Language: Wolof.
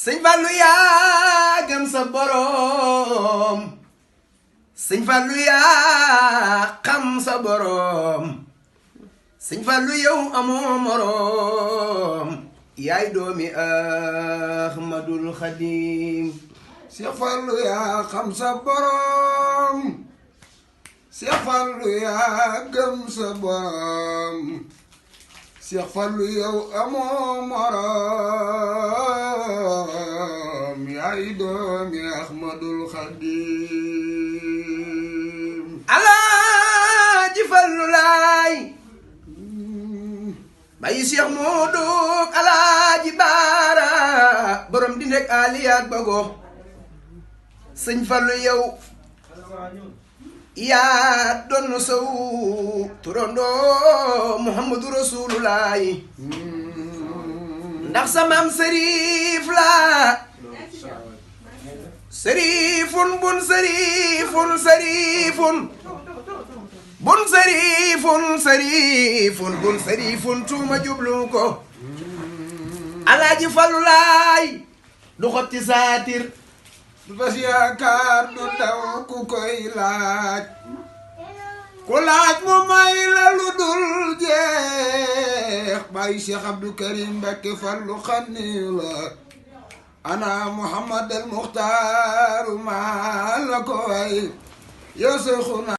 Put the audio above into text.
sëñ Fallu yaa gëm sa boroom sëñ Fallu yaa xam sa boroom sëñ Fallu yow amoo moroom yaay doomi Ahmadul Xadim. Seex Fallu yaa xam sa boroom Seex Fallu yaa gëm sa boroom Seex Fallu yow amoo moroom yaay doomi Ahmadul Xadim. Alaaji Fallu laay bayi Seex Moodu Alaaji Baara borom di nekk aliyaat bago sëñ Fallu yow yaa doon sow turandoo Muhammadu Rasulullaahi ndax sa maam sëriif la sëriifun bun sëriifun sëriifun bun sëriifun sëriifun bun sëriifun tuuma jublu ko Alaaji Fallu laay du xotti saatir du bas yaakaar du daw ku koy laaj ku laaj mu may la lu dul jeex bàyyi Cheikh Abdou Karim Mbacké Fallu xani la ana Muhammad al Muxtaar maa la ko way yow Seexuna